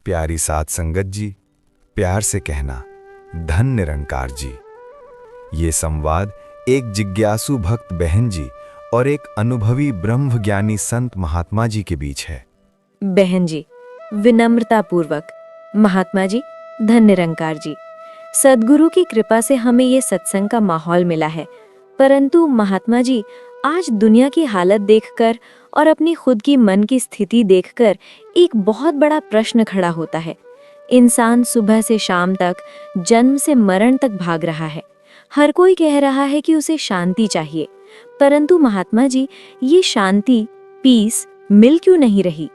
प्यारी साध संगत जी, प्यार से कहना धन निरंकार जी। ये संवाद एक जिज्ञासु भक्त बहन जी और एक अनुभवी ब्रह्मज्ञानी संत महात्मा जी के बीच है। बहन जी, विनम्रता पूर्वक। महात्मा जी, धन निरंकार जी, सद्गुरु की कृपा से हमें ये सत्संग का माहौल मिला है, परंतु महात्मा जी, आज दुनिया की हालत देखकर और अपनी खुद की मन की स्थिति देखकर एक बहुत बड़ा प्रश्न खड़ा होता है। इंसान सुबह से शाम तक, जन्म से मरण तक भाग रहा है। हर कोई कह रहा है कि उसे शांति चाहिए, परंतु महात्मा जी, ये शांति, पीस मिल क्यों नहीं रही?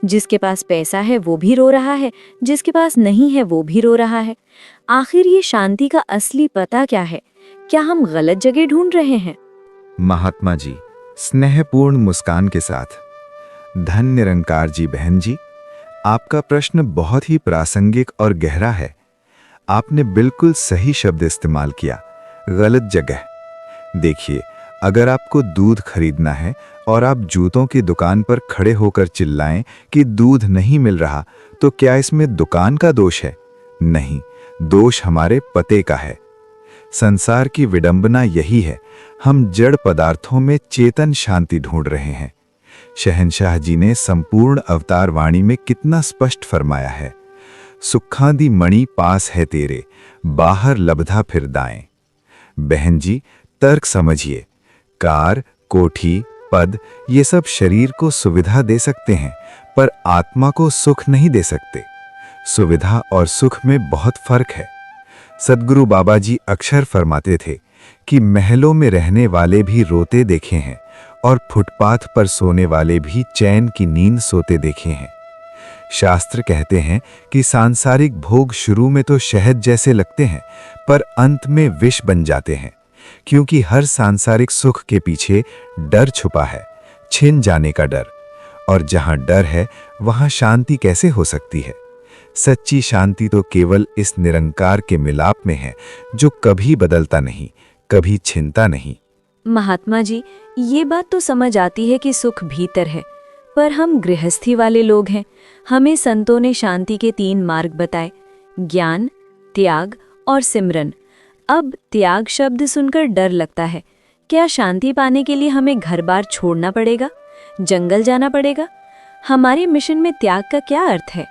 जिसके पास पैसा है वो भी रो रहा है, जिसके पास नहीं है वो भी रो रहा है। आखिर ये शांति का असली पता क्या है? क्या हम गलत जगह ढूंढ रहे हैं? महात्मा जी स्नेहपूर्ण मुस्कान के साथ, धन निरंकार जी बहन जी, आपका प्रश्न बहुत ही प्रासंगिक और गहरा है। आपने बिल्कुल सही शब्द इस्तेमाल किया, गलत जगह। देखिए, अगर आपको दूध खरीदना है और आप जूतों की दुकान पर खड़े होकर चिल्लाएं कि दूध नहीं मिल रहा, तो क्या इसमें दुकान का दोष है? नहीं, दोष हमारे पते का है। संसार की विडंबना यही है, हम जड़ पदार्थों में चेतन शांति ढूंढ रहे हैं। शहंशाह जी ने संपूर्ण अवतार वाणी में कितना स्पष्ट फरमाया है, सुखांदी मणि पास है तेरे, बाहर लब्धा फिर दाएं। बहन जी, तर्क समझिए, कार, कोठी, पद ये सब शरीर को सुविधा दे सकते हैं, पर आत्मा को सुख नहीं दे सकते। सुविधा और सुख में बहुत फर्क है। सद्गुरु बाबा जी अक्सर फरमाते थे कि महलों में रहने वाले भी रोते देखे हैं और फुटपाथ पर सोने वाले भी चैन की नींद सोते देखे हैं। शास्त्र कहते हैं कि सांसारिक भोग शुरू में तो शहद जैसे लगते हैं, पर अंत में विष बन जाते हैं, क्योंकि हर सांसारिक सुख के पीछे डर छुपा है, छिन जाने का डर। और जहां डर है, वहां शांति कैसे हो सकती है? सच्ची शांति तो केवल इस निरंकार के मिलाप में है, जो कभी बदलता नहीं, कभी छिनता नहीं। महात्मा जी, ये बात तो समझ आती है कि सुख भीतर है, पर हम गृहस्थी वाले लोग हैं। हमें संतों ने शांति के 3 मार्ग बताए, ज्ञान, त्याग और सिमरन। अब त्याग शब्द सुनकर डर लगता है। क्या शांति पाने के लिए हमें घर बार छोड़ना पड़ेगा, जंगल जाना पड़ेगा? हमारे मिशन में त्याग का क्या अर्थ है?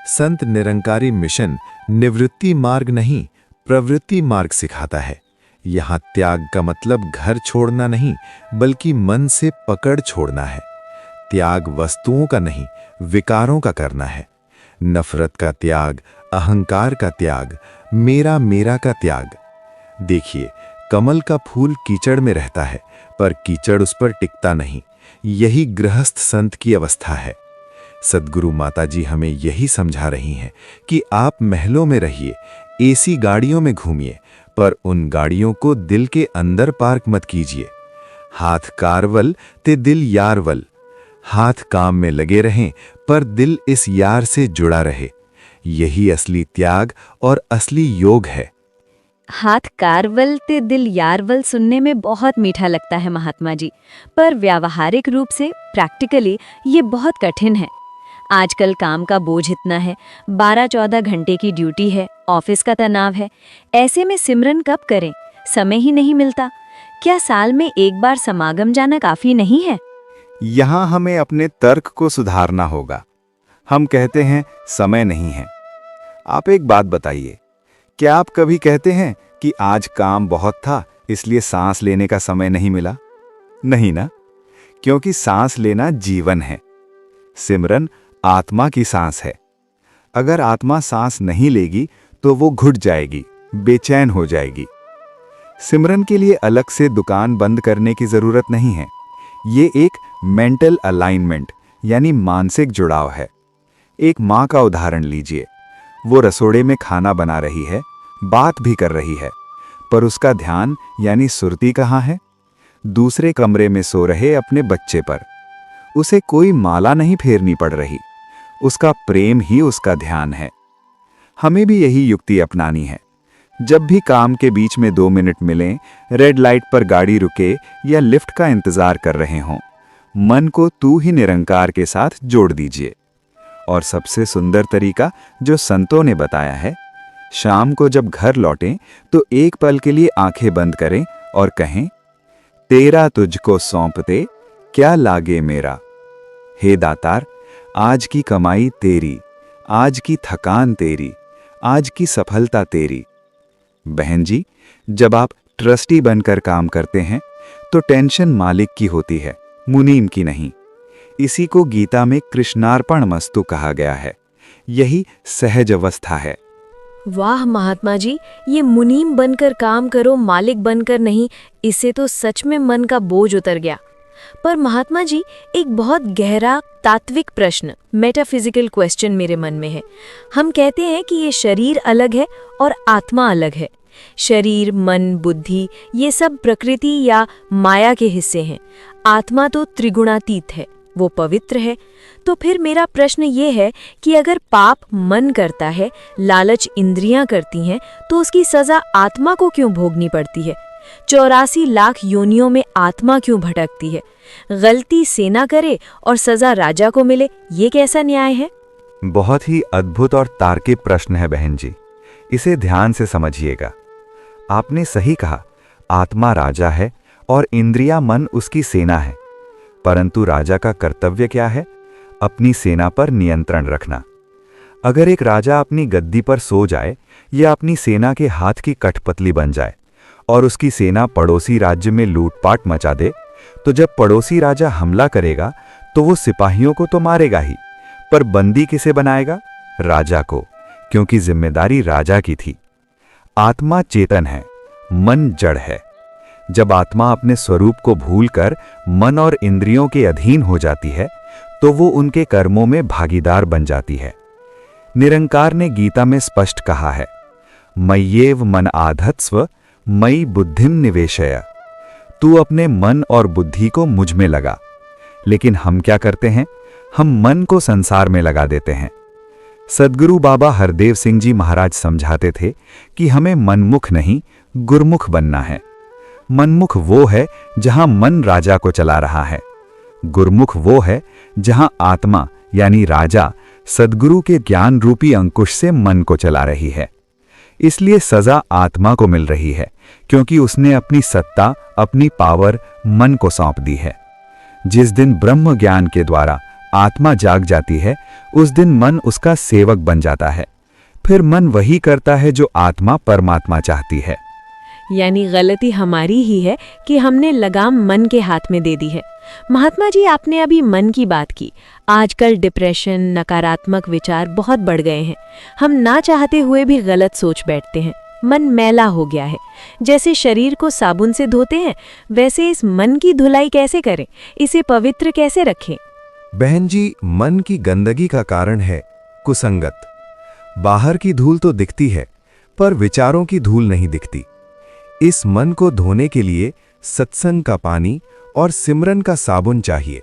संत निरंकारी मिशन निवृत्ति मार्ग नहीं, प्रवृत्ति मार्ग सिखाता है। यहाँ त्याग का मतलब घर छोड़ना नहीं, बल्कि मन से पकड़ छोड़ना है। त्याग वस्तुओं का नहीं, विकारों का करना है। नफरत का त्याग, अहंकार का त्याग, मेरा मेरा का त्याग। देखिए, कमल का फूल कीचड़ में रहता है, पर कीचड़ उस पर टिकता नहीं। यही गृहस्थ संत की अवस्था है। सद्गुरु माता जी हमें यही समझा रही हैं कि आप महलों में रहिए, एसी गाड़ियों में घूमिए, पर उन गाड़ियों को दिल के अंदर पार्क मत कीजिए। हाथ कारवल ते दिल यारवल। हाथ काम में लगे रहें, पर दिल इस यार से जुड़ा रहे। यही असली त्याग और असली योग है। हाथ कारवल ते दिल यारवल सुनने में बहुत मीठा लगता है महात्मा जी, पर व्यावहारिक रूप से प्रैक्टिकली ये बहुत कठिन है। आजकल काम का बोझ इतना है, 12-14 घंटे की ड्यूटी है, ऑफिस का तनाव है। ऐसे में सिमरन कब करें? समय ही नहीं मिलता। क्या साल में एक बार समागम जाना काफी नहीं है? यहाँ हमें अपने तर्क को सुधारना होगा। हम कहते हैं समय नहीं है। आप एक बात बताइए, क्या आप कभी कहते हैं कि आज काम बहुत था इसलिए सांस लेने का समय नहीं मिला? नहीं ना, क्योंकि सांस लेना जीवन है। सिमरन आत्मा की सांस है। अगर आत्मा सांस नहीं लेगी तो वो घुट जाएगी, बेचैन हो जाएगी। सिमरन के लिए अलग से दुकान बंद करने की जरूरत नहीं है। ये एक मेंटल अलाइनमेंट यानी मानसिक जुड़ाव है। एक माँ का उदाहरण लीजिए। वो रसोड़े में खाना बना रही है, बात भी कर रही है, पर उसका ध्यान यानी सुरती कहाँ है? दूसरे कमरे में सो रहे अपने बच्चे पर। उसे कोई माला नहीं फेरनी पड़ रही, उसका प्रेम ही उसका ध्यान है। हमें भी यही युक्ति अपनानी है। जब भी काम के बीच में 2 मिनट मिलें, रेड लाइट पर गाड़ी रुके या लिफ्ट का इंतजार कर रहे हों, मन को तू ही निरंकार के साथ जोड़ दीजिए और सबसे सुंदर तरीका जो संतों ने बताया है, शाम को जब घर लौटें तो एक पल के लिए आंखें बंद करें और कहें, तेरा तुझको सौंपते क्या लागे मेरा। हे दातार, आज की कमाई तेरी, आज की थकान तेरी, आज की सफलता तेरी। बहन जी, जब आप ट्रस्टी बनकर काम करते हैं तो टेंशन मालिक की होती है, मुनीम की नहीं। इसी को गीता में कृष्णार्पण मस्तु कहा गया है। यही सहज अवस्था है। वाह महात्मा जी, ये मुनीम बनकर काम करो, मालिक बनकर नहीं, इससे तो सच में मन का बोझ उतर गया। पर महात्मा जी, एक बहुत गहरा तात्विक प्रश्न, मेटाफिजिकल क्वेश्चन मेरे मन में है। हम कहते हैं कि ये शरीर अलग है और आत्मा अलग है। शरीर, मन, बुद्धि, ये सब प्रकृति या माया के हिस्से हैं। आत्मा तो त्रिगुणातीत है, वो पवित्र है। तो फिर मेरा प्रश्न ये है कि अगर पाप मन करता है, लालच इंद्रियां करती हैं, तो उसकी सजा आत्मा को क्यों भोगनी पड़ती है? 84 लाख योनियों में आत्मा क्यों भटकती है? गलती सेना करे और सजा राजा को मिले, ये कैसा न्याय है? बहुत ही अद्भुत और तार्किक प्रश्न है बहन जी। इसे ध्यान से समझिएगा। आपने सही कहा, आत्मा राजा है और इंद्रिया मन उसकी सेना है। परंतु राजा का कर्तव्य क्या है? अपनी सेना पर नियंत्रण रखना। अगर एक राजा अपनी गद्दी पर सो जाए या अपनी सेना के हाथ की कठपुतली बन जाए और उसकी सेना पड़ोसी राज्य में लूटपाट मचा दे, तो जब पड़ोसी राजा हमला करेगा तो वो सिपाहियों को तो मारेगा ही, पर बंदी किसे बनाएगा? राजा को, क्योंकि जिम्मेदारी राजा की थी। आत्मा चेतन है, मन जड़ है। जब आत्मा अपने स्वरूप को भूलकर मन और इंद्रियों के अधीन हो जाती है तो वो उनके कर्मों में भागीदार बन जाती है। निरंकार ने गीता में स्पष्ट कहा है, मय्येव मन आधत्स्व मयि बुद्धिम निवेशय। तू अपने मन और बुद्धि को मुझ में लगा। लेकिन हम क्या करते हैं? हम मन को संसार में लगा देते हैं। सद्गुरु बाबा हरदेव सिंह जी महाराज समझाते थे कि हमें मनमुख नहीं, गुरमुख बनना है। मनमुख वो है जहां मन राजा को चला रहा है। गुरमुख वो है जहां आत्मा यानी राजा सद्गुरु के ज्ञान रूपी अंकुश से मन को चला रही है। इसलिए सजा आत्मा को मिल रही है, क्योंकि उसने अपनी सत्ता, अपनी पावर मन को सौंप दी है। जिस दिन ब्रह्म ज्ञान के द्वारा आत्मा जाग जाती है, उस दिन मन उसका सेवक बन जाता है। फिर मन वही करता है जो आत्मा परमात्मा चाहती है। यानी गलती हमारी ही है कि हमने लगाम मन के हाथ में दे दी है। महात्मा जी, आपने अभी मन की बात की। आजकल डिप्रेशन, नकारात्मक विचार बहुत बढ़ गए हैं। हम ना चाहते हुए भी गलत सोच बैठते हैं। मन मैला हो गया है। जैसे शरीर को साबुन से धोते हैं, वैसे इस मन की धुलाई कैसे करें? इसे पवित्र कैसे रखें? बहन जी, मन की गंदगी का कारण है कुसंगत। बाहर की धूल तो दिखती है, पर विचारों की धूल नहीं दिखती। इस मन को धोने के लिए सत्संग का पानी और सिमरन का साबुन चाहिए।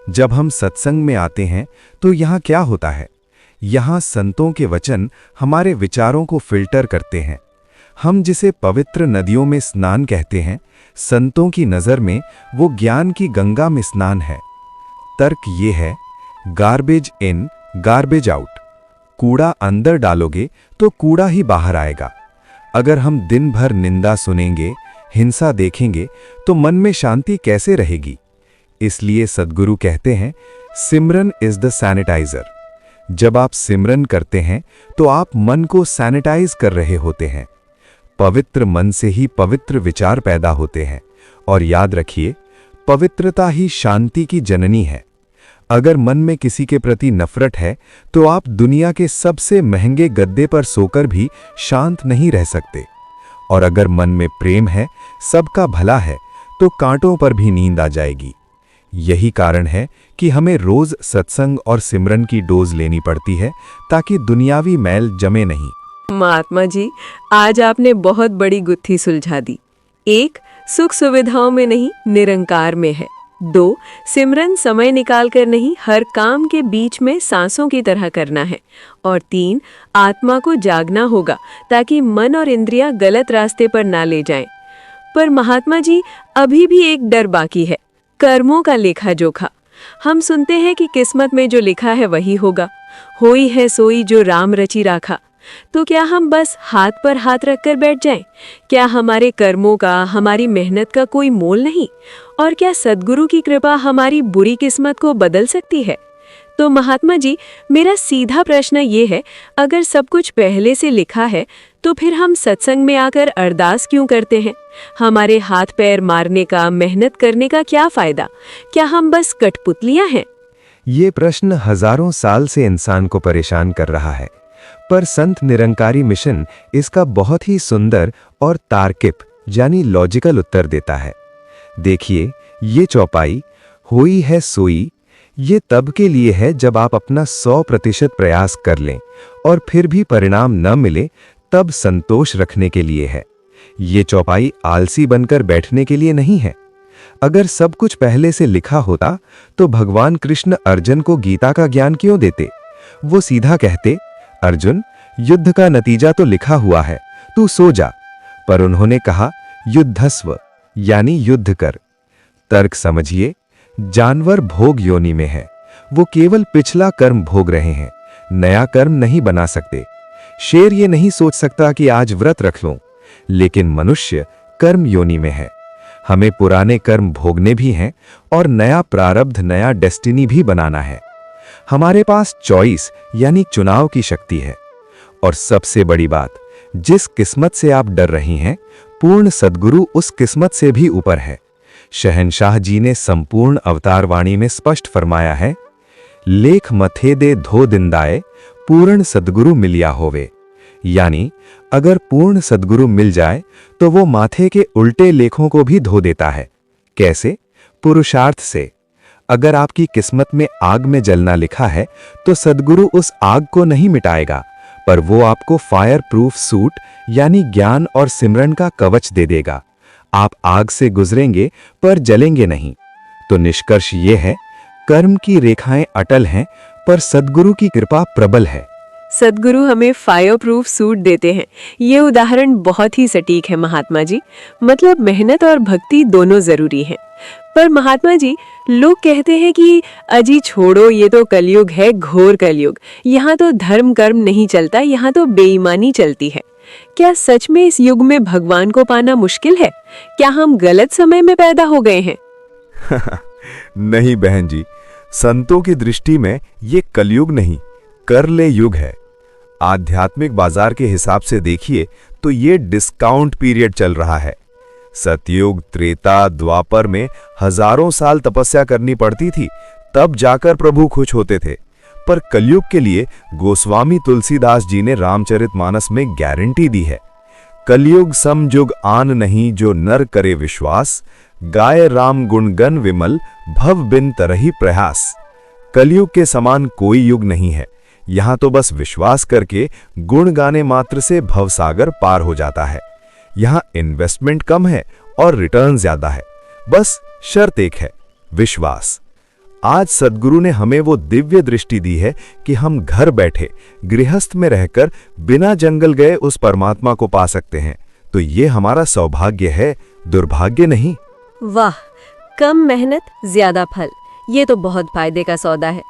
जब हम सत्संग में आते हैं तो यहाँ क्या होता है? यहाँ संतों के वचन हमारे विचारों को फिल्टर करते हैं। हम जिसे पवित्र नदियों में स्नान कहते हैं, संतों की नज़र में वो ज्ञान की गंगा में स्नान है। तर्क ये है, गार्बेज इन, गार्बेज आउट। कूड़ा अंदर डालोगे तो कूड़ा ही बाहर आएगा। अगर हम दिन भर निंदा सुनेंगे, हिंसा देखेंगे, तो मन में शांति कैसे रहेगी? इसलिए सद्गुरु कहते हैं, सिमरन इज द सैनिटाइजर। जब आप सिमरन करते हैं तो आप मन को सैनिटाइज कर रहे होते हैं। पवित्र मन से ही पवित्र विचार पैदा होते हैं। और याद रखिए, पवित्रता ही शांति की जननी है। अगर मन में किसी के प्रति नफरत है तो आप दुनिया के सबसे महंगे गद्दे पर सोकर भी शांत नहीं रह सकते। और अगर मन में प्रेम है, सबका भला है, तो कांटों पर भी नींद आ जाएगी। यही कारण है कि हमें रोज सत्संग और सिमरन की डोज लेनी पड़ती है, ताकि दुनियावी मैल जमे नहीं। महात्मा जी, आज आपने बहुत बड़ी गुत्थी सुलझा दी। 1. सुख सुविधाओं में नहीं, निरंकार में है। 2. सिमरन समय निकालकर नहीं, हर काम के बीच में सांसों की तरह करना है। और 3. आत्मा को जागना होगा ताकि मन और इंद्रियां गलत रास्ते पर ना ले जाएं। पर महात्मा जी, अभी भी एक डर बाकी है, कर्मों का लेखा जोखा। हम सुनते हैं कि किस्मत में जो लिखा है वही होगा, होई है सोई जो राम रची राखा। तो क्या हम बस हाथ पर हाथ रखकर बैठ जाएं? क्या हमारे कर्मों का, हमारी मेहनत का कोई मोल नहीं? और क्या सद्गुरु की कृपा हमारी बुरी किस्मत को बदल सकती है? तो महात्मा जी, मेरा सीधा प्रश्न ये है, अगर सब कुछ पहले से लिखा है तो फिर हम सत्संग में आकर अरदास क्यों करते हैं? हमारे हाथ पैर मारने का, मेहनत करने का क्या फायदा? क्या हम बस कठपुतलियां हैं? ये प्रश्न हजारों साल से इंसान को परेशान कर रहा है, पर संत निरंकारी मिशन इसका बहुत ही सुंदर और तार्किक यानी लॉजिकल उत्तर देता है। देखिए, ये चौपाई हुई है सोई, ये तब के लिए है जब आप अपना 100% प्रयास कर लें और फिर भी परिणाम न मिले, तब संतोष रखने के लिए है। ये चौपाई आलसी बनकर बैठने के लिए नहीं है। अगर सब कुछ पहले से लिखा होता तो भगवान कृष्ण अर्जुन को गीता का ज्ञान क्यों देते? वो सीधा कहते, अर्जुन, युद्ध का नतीजा तो लिखा हुआ है, तू सो जा। पर उन्होंने कहा, युद्धस्व यानी युद्ध कर। तर्क समझिए, जानवर भोग योनि में है, वो केवल पिछला कर्म भोग रहे हैं, नया कर्म नहीं बना सकते। शेर ये नहीं सोच सकता कि आज व्रत रख लूं, लेकिन मनुष्य कर्म योनि में है। हमें पुराने कर्म भोगने भी हैं और नया प्रारब्ध, नया डेस्टिनी भी बनाना है। हमारे पास चॉइस यानी चुनाव की शक्ति है। और सबसे बड़ी बात, जिस किस्मत से आप डर रही हैं, पूर्ण सद्गुरु उस किस्मत से भी ऊपर है। शहंशाह जी ने संपूर्ण अवतार वाणी में स्पष्ट फरमाया है, लेख मथे दे धो दिंदाए, पूर्ण सद्गुरु मिलिया होवे। यानी अगर पूर्ण सद्गुरु मिल जाए तो वो माथे के उल्टे लेखों को भी धो देता है। कैसे? पुरुषार्थ से। अगर आपकी किस्मत में आग में जलना लिखा है तो सद्गुरु उस आग को नहीं मिटाएगा, पर वो आपको फायर प्रूफ सूट यानी ज्ञान और सिमरन का कवच दे देगा। आप आग से गुजरेंगे पर जलेंगे नहीं। तो निष्कर्ष ये है, कर्म की रेखाएं अटल हैं, पर सद्गुरु की कृपा प्रबल है। सद्गुरु हमें फायर प्रूफ सूट देते हैं। ये उदाहरण बहुत ही सटीक है महात्मा जी। मतलब मेहनत और भक्ति दोनों जरूरी हैं। पर महात्मा जी, लोग कहते हैं कि अजी छोड़ो, ये तो कलयुग है, घोर कलयुग। यहाँ तो धर्म कर्म नहीं चलता, यहाँ तो बेईमानी चलती है। क्या सच में इस युग में भगवान को पाना मुश्किल है? क्या हम गलत समय में पैदा हो गए हैं? नहीं बहन जी, संतों की दृष्टि में ये कलयुग नहीं, कर ले युग है। आध्यात्मिक बाजार के हिसाब से देखिए तो ये डिस्काउंट पीरियड चल रहा है। सतयुग, त्रेता, द्वापर में हजारों साल तपस्या करनी पड़ती थी, तब जाकर प्रभु खुश होते थे। पर कलयुग के लिए गोस्वामी तुलसीदास जी ने रामचरितमानस में गारंटी दी है, कलयुग समयुग आन नहीं जो नर करे विश्वास, गाय राम गुणगन विमल भव बिन तरही प्रयास। कलयुग के समान कोई युग नहीं है। यहां तो बस विश्वास करके गुण गाने मात्र से भवसागर पार हो जाता है। यहां इन्वेस्टमेंट कम है और रिटर्न ज्यादा है। बस शर्त एक है, विश्वास। आज सद्गुरु ने हमें वो दिव्य दृष्टि दी है कि हम घर बैठे गृहस्थ में रहकर बिना जंगल गए उस परमात्मा को पा सकते हैं। तो ये हमारा सौभाग्य है, दुर्भाग्य नहीं। वाह, कम मेहनत ज्यादा फल, ये तो बहुत फायदे का सौदा है।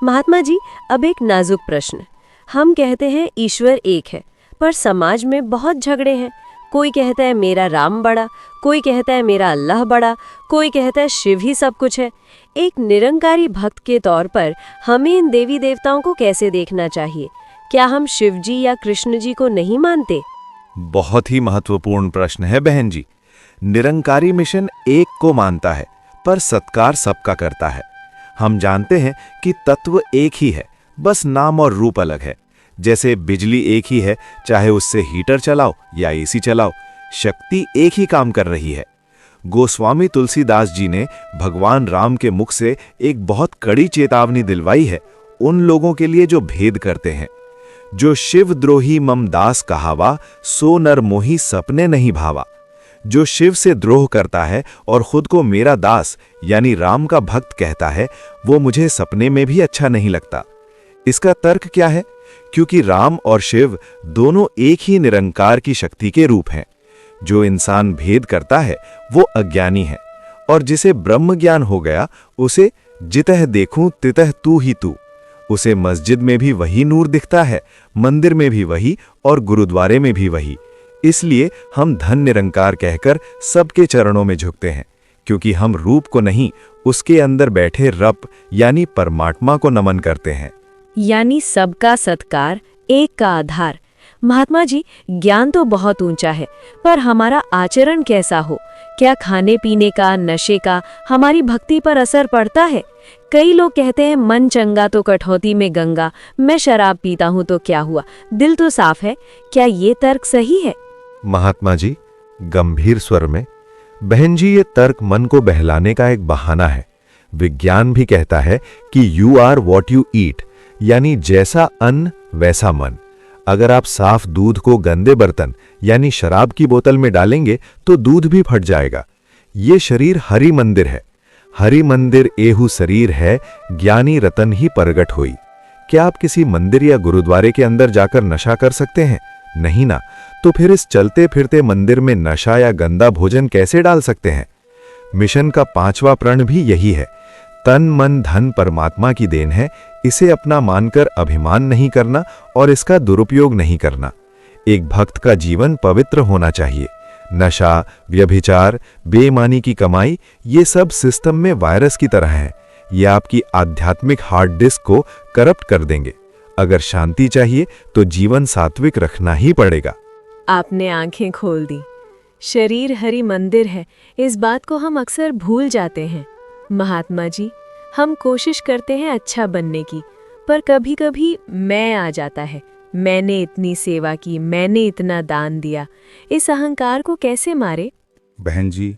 महात्मा जी, अब एक नाजुक प्रश्न। हम कहते हैं ईश्वर एक है, पर समाज में बहुत झगड़े हैं। कोई कहता है मेरा राम बड़ा, कोई कहता है मेरा अल्लाह बड़ा, कोई कहता है शिव ही सब कुछ है। एक निरंकारी भक्त के तौर पर हमें इन देवी देवताओं को कैसे देखना चाहिए? क्या हम शिव जी या कृष्ण जी को नहीं मानते? बहुत ही महत्वपूर्ण प्रश्न है बहन जी। निरंकारी मिशन एक को मानता है, पर सत्कार सबका करता है। हम जानते हैं कि तत्व एक ही है, बस नाम और रूप अलग है। जैसे बिजली एक ही है, चाहे उससे हीटर चलाओ या एसी चलाओ, शक्ति एक ही काम कर रही है। गोस्वामी तुलसीदास जी ने भगवान राम के मुख से एक बहुत कड़ी चेतावनी दिलवाई है उन लोगों के लिए जो भेद करते हैं। जो शिव द्रोही मम दास कहावा, सो नर मोही सपने नहीं भावा। जो शिव से द्रोह करता है और खुद को मेरा दास यानी राम का भक्त कहता है, वो मुझे सपने में भी अच्छा नहीं लगता। इसका तर्क क्या है? क्योंकि राम और शिव दोनों एक ही निरंकार की शक्ति के रूप हैं। जो इंसान भेद करता है वो अज्ञानी है, और जिसे ब्रह्म ज्ञान हो गया उसे जितह देखूं तितह तू ही तू। उसे मस्जिद में भी वही नूर दिखता है, मंदिर में भी वही और गुरुद्वारे में भी वही। इसलिए हम धन निरंकार कहकर सबके चरणों में झुकते हैं, क्योंकि हम रूप को नहीं, उसके अंदर बैठे रब यानी परमात्मा को नमन करते हैं। यानी सबका सत्कार, एक का आधार। महात्मा जी, ज्ञान तो बहुत ऊंचा है, पर हमारा आचरण कैसा हो? क्या खाने पीने का, नशे का हमारी भक्ति पर असर पड़ता है? कई लोग कहते हैं मन चंगा तो कठौती में गंगा, मैं शराब पीता हूं तो क्या हुआ, दिल तो साफ है। क्या ये तर्क सही है? महात्मा जी गंभीर स्वर में, बहन जी, ये तर्क मन को बहलाने का एक बहाना है। विज्ञान भी कहता है कि you are what you eat, यानी जैसा अन्न वैसा मन। अगर आप साफ दूध को गंदे बर्तन यानी शराब की बोतल में डालेंगे तो दूध भी फट जाएगा। ये शरीर हरि मंदिर है। हरि मंदिर एहू शरीर है, ज्ञानी रतन ही प्रगट हुई। क्या आप किसी मंदिर या गुरुद्वारे के अंदर जाकर नशा कर सकते हैं? नहीं ना। तो फिर इस चलते फिरते मंदिर में नशा या गंदा भोजन कैसे डाल सकते हैं? मिशन का 5वां प्रण भी यही है। तन मन धन परमात्मा की देन है, इसे अपना मानकर अभिमान नहीं करना और इसका दुरुपयोग नहीं करना। एक भक्त का जीवन पवित्र होना चाहिए। नशा, व्यभिचार, बेईमानी की कमाई, ये सब सिस्टम में वायरस की तरह है। ये आपकी आध्यात्मिक हार्ड डिस्क को करप्ट कर देंगे। अगर शांति चाहिए तो जीवन सात्विक रखना ही पड़ेगा। आपने आंखें खोल दी। शरीर हरि मंदिर है, इस बात को हम अक्सर भूल जाते हैं। महात्मा जी, हम कोशिश करते हैं अच्छा बनने की, पर कभी कभी मैं आ जाता है। मैंने इतनी सेवा की, मैंने इतना दान दिया। इस अहंकार को कैसे मारे? बहन जी,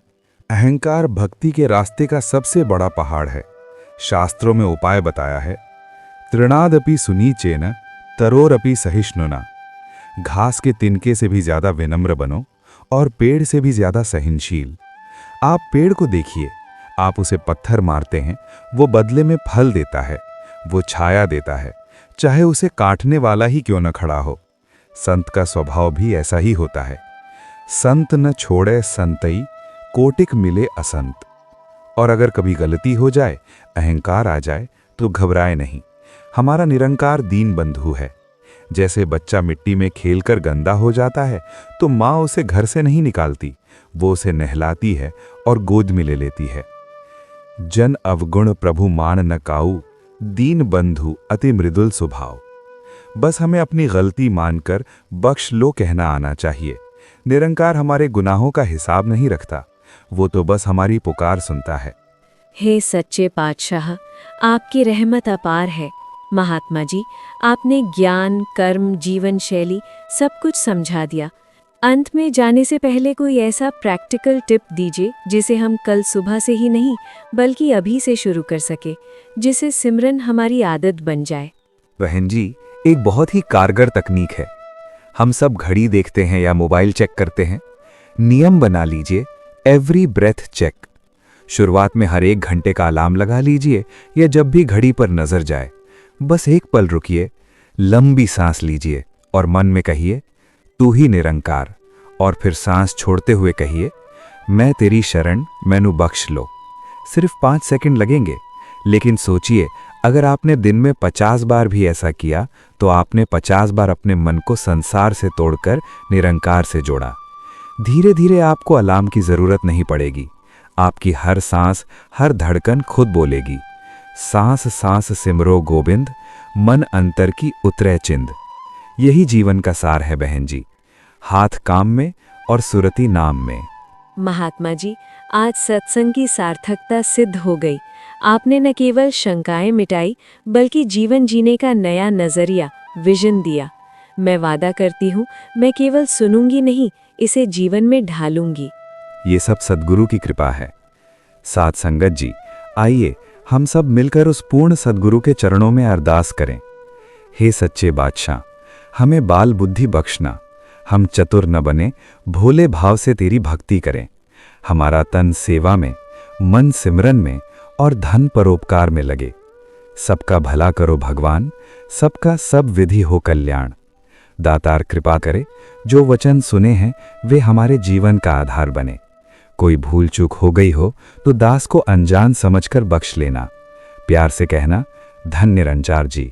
अहंकार भक्ति के रास्ते का सबसे बड़ा पहाड़ है। शास्त्रों में उपाय बताया है, तृणादपि सुनीचेन तरोरपि सहिष्णुना। घास के तिनके से भी ज्यादा विनम्र बनो और पेड़ से भी ज्यादा सहनशील। आप पेड़ को देखिए, आप उसे पत्थर मारते हैं, वो बदले में फल देता है, वो छाया देता है, चाहे उसे काटने वाला ही क्यों न खड़ा हो। संत का स्वभाव भी ऐसा ही होता है। संत न छोड़े संतई, कोटिक मिले असंत। और अगर कभी गलती हो जाए, अहंकार आ जाए, तो घबराए नहीं। हमारा निरंकार दीन बंधु है। जैसे बच्चा मिट्टी में खेलकर गंदा हो जाता है तो माँ उसे घर से नहीं निकालती, वो उसे नहलाती है और गोद में ले लेती है। जन अवगुण प्रभु मान न काऊ, दीन बंधु अति मृदुल स्वभाव। बस हमें अपनी गलती मानकर बख्श लो कहना आना चाहिए। निरंकार हमारे गुनाहों का हिसाब नहीं रखता, वो तो बस हमारी पुकार सुनता है। हे सच्चे पातशाह, आपकी रहमत अपार है। महात्मा जी, आपने ज्ञान, कर्म, जीवन शैली सब कुछ समझा दिया। अंत में जाने से पहले कोई ऐसा प्रैक्टिकल टिप दीजिए जिसे हम कल सुबह से ही नहीं बल्कि अभी से शुरू कर सके, जिसे सिमरन हमारी आदत बन जाए। बहन जी, एक बहुत ही कारगर तकनीक है। हम सब घड़ी देखते हैं या मोबाइल चेक करते हैं। नियम बना लीजिए, एवरी ब्रेथ चेक। शुरुआत में हर 1 घंटे का अलार्म लगा लीजिए या जब भी घड़ी पर नजर जाए बस एक पल रुकिए, लंबी सांस लीजिए और मन में कहिए तू ही निरंकार, और फिर सांस छोड़ते हुए कहिए मैं तेरी शरण, मैनू बख्श लो। सिर्फ 5 सेकंड लगेंगे, लेकिन सोचिए अगर आपने दिन में 50 बार भी ऐसा किया तो आपने 50 बार अपने मन को संसार से तोड़कर निरंकार से जोड़ा। धीरे धीरे आपको अलार्म की जरूरत नहीं पड़ेगी। आपकी हर सांस, हर धड़कन खुद बोलेगी, सांस सांस सिमरो गोविंद, मन अंतर की उतरे चिंद। यही जीवन का सार है बहन जी, हाथ काम में और सुरती नाम में। महात्मा जी, आज सत्संग की सार्थकता सिद्ध हो गई। आपने न केवल शंकाएं मिटाई बल्कि जीवन जीने का नया नजरिया, विजन दिया। मैं वादा करती हूँ, मैं केवल सुनूंगी नहीं, इसे जीवन में ढालूंगी। ये सब सद्गुरु की कृपा है। साथ संगत जी, आइए हम सब मिलकर उस पूर्ण सद्गुरु के चरणों में अरदास करें। हे सच्चे बादशाह, हमें बाल बुद्धि बख्शना, हम चतुर न बने, भोले भाव से तेरी भक्ति करें। हमारा तन सेवा में, मन सिमरन में और धन परोपकार में लगे। सबका भला करो भगवान, सबका सब विधि हो कल्याण। दातार कृपा करे, जो वचन सुने हैं वे हमारे जीवन का आधार बने। कोई भूल चूक हो गई हो तो दास को अनजान समझकर बख्श लेना। प्यार से कहना, धन्य निरंकार जी।